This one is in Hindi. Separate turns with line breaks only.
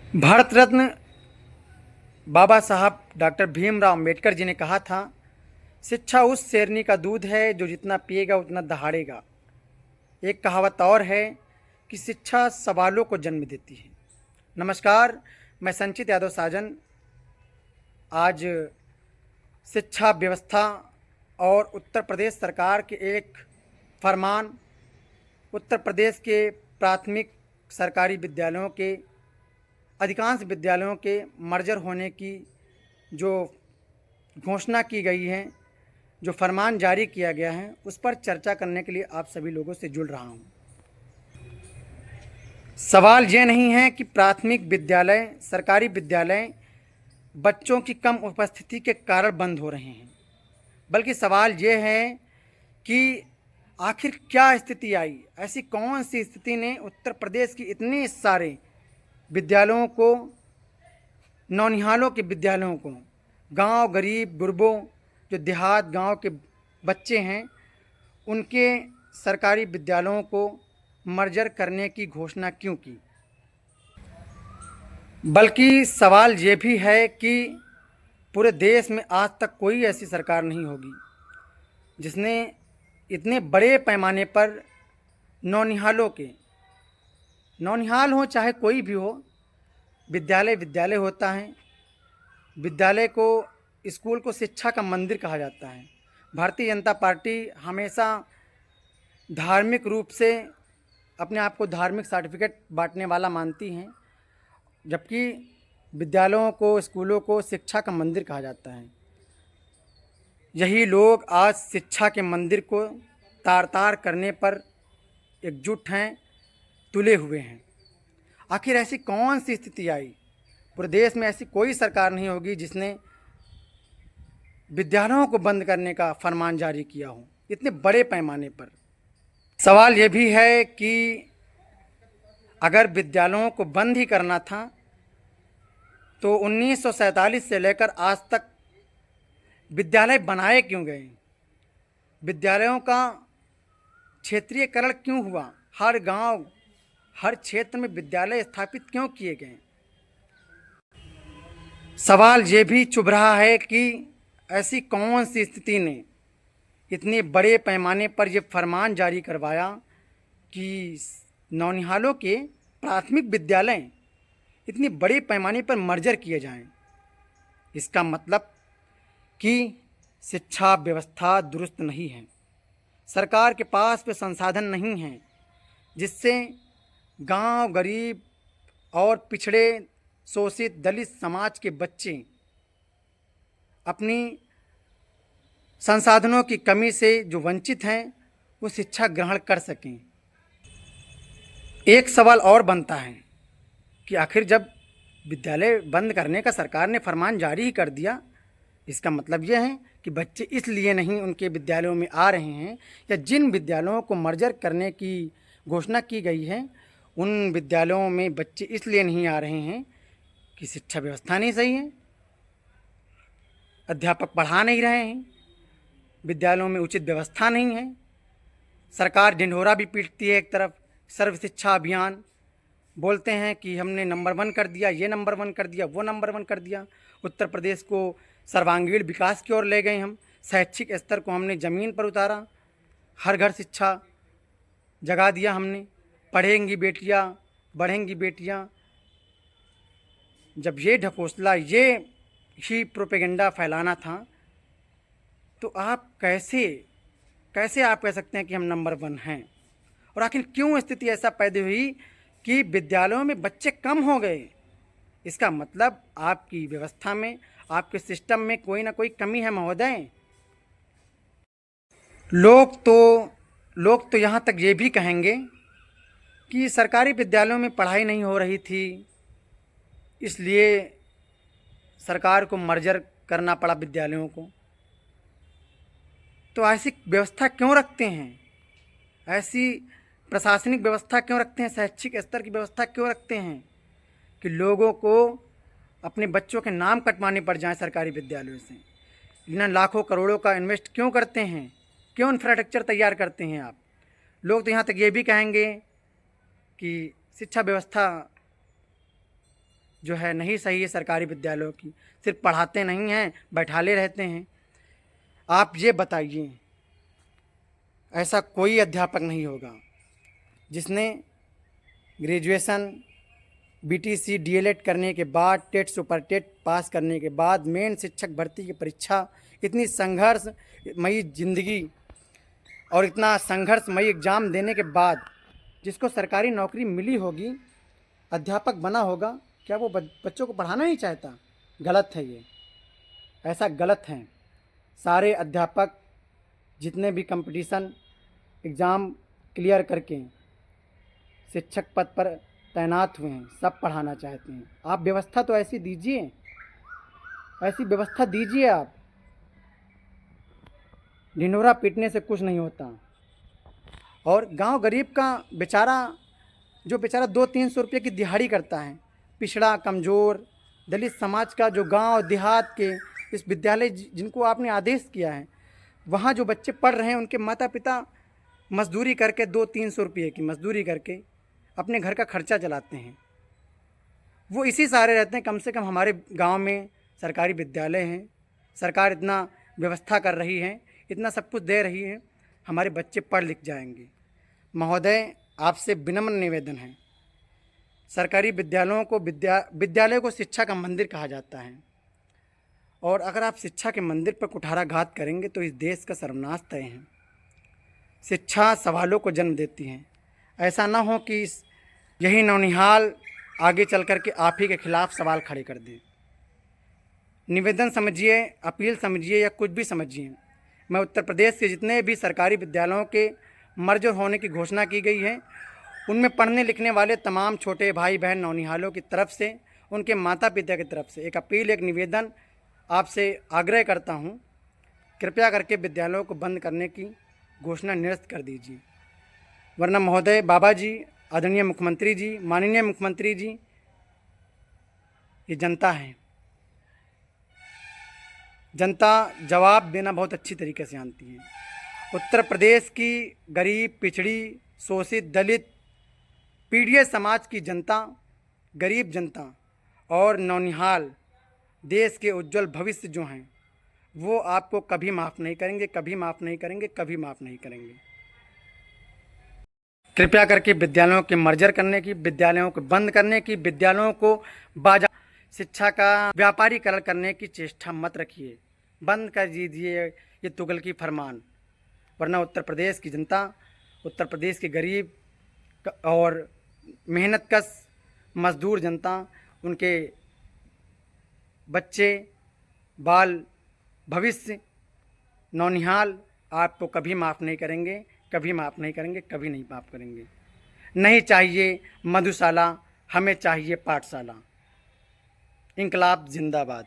भारत रत्न बाबा साहब डॉक्टर भीमराव अम्बेडकर जी ने कहा था, शिक्षा उस शेरनी का दूध है जो जितना पिएगा उतना दहाड़ेगा। एक कहावत और है कि शिक्षा सवालों को जन्म देती है। नमस्कार, मैं संचित यादव साजन आज शिक्षा व्यवस्था और उत्तर प्रदेश सरकार के एक फरमान, उत्तर प्रदेश के प्राथमिक सरकारी विद्यालयों के अधिकांश विद्यालयों के मर्जर होने की जो घोषणा की गई है, जो फरमान जारी किया गया है, उस पर चर्चा करने के लिए आप सभी लोगों से जुड़ रहा हूं। सवाल ये नहीं है कि प्राथमिक विद्यालय, सरकारी विद्यालय बच्चों की कम उपस्थिति के कारण बंद हो रहे हैं, बल्कि सवाल ये है कि आखिर क्या स्थिति आई, ऐसी कौन सी स्थिति ने उत्तर प्रदेश की इतने सारे विद्यालयों को, नौनिहालों के विद्यालयों को, गांव गरीब गुरबों, जो देहात गांव के बच्चे हैं, उनके सरकारी विद्यालयों को मर्जर करने की घोषणा क्यों की। बल्कि सवाल ये भी है कि पूरे देश में आज तक कोई ऐसी सरकार नहीं होगी जिसने इतने बड़े पैमाने पर नौनिहालों के, नौनिहाल हो चाहे कोई भी हो, विद्यालय विद्यालय होता है। विद्यालय को, स्कूल को शिक्षा का मंदिर कहा जाता है। भारतीय जनता पार्टी हमेशा धार्मिक रूप से अपने आप को धार्मिक सर्टिफिकेट बांटने वाला मानती हैं, जबकि विद्यालयों को, स्कूलों को शिक्षा का मंदिर कहा जाता है। यही लोग आज शिक्षा के मंदिर को तार तार करने पर एकजुट हैं, तुले हुए हैं। आखिर ऐसी कौन सी स्थिति आई? पूरे देश में ऐसी कोई सरकार नहीं होगी जिसने विद्यालयों को बंद करने का फरमान जारी किया हो इतने बड़े पैमाने पर। सवाल ये भी है कि अगर विद्यालयों को बंद ही करना था तो 1947 से लेकर आज तक विद्यालय बनाए क्यों गए? विद्यालयों का क्षेत्रीयकरण क्यों हुआ? हर गांव, हर क्षेत्र में विद्यालय स्थापित क्यों किए गए? सवाल ये भी चुभ रहा है कि ऐसी कौन सी स्थिति ने इतने बड़े पैमाने पर यह फरमान जारी करवाया कि नौनिहालों के प्राथमिक विद्यालय इतने बड़े पैमाने पर मर्जर किए जाएं। इसका मतलब कि शिक्षा व्यवस्था दुरुस्त नहीं है, सरकार के पास वे संसाधन नहीं हैं जिससे गांव गरीब और पिछड़े शोषित दलित समाज के बच्चे अपनी संसाधनों की कमी से जो वंचित हैं वो शिक्षा ग्रहण कर सकें। एक सवाल और बनता है कि आखिर जब विद्यालय बंद करने का सरकार ने फरमान जारी ही कर दिया, इसका मतलब यह है कि बच्चे इसलिए नहीं उनके विद्यालयों में आ रहे हैं, या जिन विद्यालयों को मर्जर करने की घोषणा की गई है उन विद्यालयों में बच्चे इसलिए नहीं आ रहे हैं कि शिक्षा व्यवस्था नहीं सही है, अध्यापक पढ़ा नहीं रहे हैं, विद्यालयों में उचित व्यवस्था नहीं है। सरकार ढिंढोरा भी पीटती है, एक तरफ सर्व शिक्षा अभियान बोलते हैं कि हमने नंबर 1 कर दिया, ये नंबर 1 कर दिया, वो नंबर 1 कर दिया, उत्तर प्रदेश को सर्वांगीण विकास की ओर ले गए हम, शैक्षिक स्तर को हमने ज़मीन पर उतारा, हर घर शिक्षा जगा दिया हमने, पढ़ेंगी बेटियां बढ़ेंगी बेटियां। जब ये ढकोसला, ये ही प्रोपेगेंडा फैलाना था, तो आप कैसे आप कह सकते हैं कि हम नंबर 1 हैं? और आखिर क्यों स्थिति ऐसा पैदा हुई कि विद्यालयों में बच्चे कम हो गए? इसका मतलब आपकी व्यवस्था में, आपके सिस्टम में कोई ना कोई कमी है महोदय। लोग तो यहाँ तक ये भी कहेंगे कि सरकारी विद्यालयों में पढ़ाई नहीं हो रही थी, इसलिए सरकार को मर्जर करना पड़ा विद्यालयों को। तो ऐसी व्यवस्था क्यों रखते हैं? ऐसी प्रशासनिक व्यवस्था क्यों रखते हैं? शैक्षिक स्तर की व्यवस्था क्यों रखते हैं कि लोगों को अपने बच्चों के नाम कटवाने पड़ जाएं सरकारी विद्यालयों से? इतना लाखों करोड़ों का इन्वेस्ट क्यों करते हैं? क्यों इंफ्रास्ट्रक्चर तैयार करते हैं आप? लोग तो यहाँ तक ये भी कहेंगे कि शिक्षा व्यवस्था जो है नहीं सही है सरकारी विद्यालयों की। सिर्फ पढ़ाते नहीं हैं, बैठाले रहते हैं। आप ये बताइए, ऐसा कोई अध्यापक नहीं होगा जिसने ग्रेजुएशन, बीटीसी, डीएलएड करने के बाद, टेट, सुपर टेट पास करने के बाद, मेन शिक्षक भर्ती की परीक्षा, इतनी संघर्षमयी ज़िंदगी और इतना संघर्षमयी एग्ज़ाम देने के बाद जिसको सरकारी नौकरी मिली होगी, अध्यापक बना होगा, क्या वो बच्चों को पढ़ाना नहीं चाहता? गलत है ये, ऐसा गलत है। सारे अध्यापक जितने भी कंपटीशन एग्ज़ाम क्लियर करके शिक्षक पद पर तैनात हुए हैं, सब पढ़ाना चाहते हैं। आप व्यवस्था तो ऐसी दीजिए, ऐसी व्यवस्था दीजिए आप। ढिंढोरा पीटने से कुछ नहीं होता। और गांव गरीब का बेचारा, जो बेचारा 200-300 रुपये की दिहाड़ी करता है, पिछड़ा, कमज़ोर, दलित समाज का, जो गांव देहात के इस विद्यालय जिनको आपने आदेश किया है, वहाँ जो बच्चे पढ़ रहे हैं, उनके माता पिता मजदूरी करके 200-300 रुपये की मजदूरी करके अपने घर का खर्चा चलाते हैं। वो इसी सहारे रहते हैं। कम से कम हमारे गांव में सरकारी विद्यालय हैं, सरकार इतना व्यवस्था कर रही है, इतना सब कुछ दे रही है, हमारे बच्चे पढ़ लिख जाएंगे। महोदय, आपसे विनम्र निवेदन है, सरकारी विद्यालयों को विद्यालय को शिक्षा का मंदिर कहा जाता है, और अगर आप शिक्षा के मंदिर पर कुठाराघात करेंगे तो इस देश का सर्वनाश तय है। शिक्षा सवालों को जन्म देती है। ऐसा ना हो कि यही नौनिहाल आगे चल कर के आप ही के खिलाफ सवाल खड़े कर दे। निवेदन समझिए, अपील समझिए या कुछ भी समझिए, मैं उत्तर प्रदेश के जितने भी सरकारी विद्यालयों के मर्जर होने की घोषणा की गई है, उनमें पढ़ने लिखने वाले तमाम छोटे भाई बहन नौनिहालों की तरफ से, उनके माता पिता की तरफ से एक अपील, एक निवेदन आपसे आग्रह करता हूँ, कृपया करके विद्यालयों को बंद करने की घोषणा निरस्त कर दीजिए। वरना महोदय, बाबा जी, आदरणीय मुख्यमंत्री जी, माननीय मुख्यमंत्री जी, ये जनता है। जनता जवाब देना बहुत अच्छी तरीके से जानती है। उत्तर प्रदेश की गरीब, पिछड़ी, शोषित, दलित, पीड़ित समाज की जनता, गरीब जनता और नौनिहाल देश के उज्जवल भविष्य जो हैं, वो आपको कभी माफ़ नहीं करेंगे, कभी माफ़ नहीं करेंगे, कभी माफ़ नहीं करेंगे। कृपया करके विद्यालयों के मर्जर करने की, विद्यालयों को बंद करने की, विद्यालयों को बाजार शिक्षा का व्यापारीकरण करने की चेष्टा मत रखिए। बंद कर दीजिए ये तुगलकी फरमान, वरना उत्तर प्रदेश की जनता, उत्तर प्रदेश के गरीब और मेहनतकश मजदूर जनता, उनके बच्चे, बाल, भविष्य, नौनिहाल आपको कभी माफ़ नहीं करेंगे, कभी माफ़ नहीं करेंगे, कभी नहीं माफ़ करेंगे। नहीं चाहिए मधुशाला, हमें चाहिए पाठशाला। इंकलाब जिंदाबाद।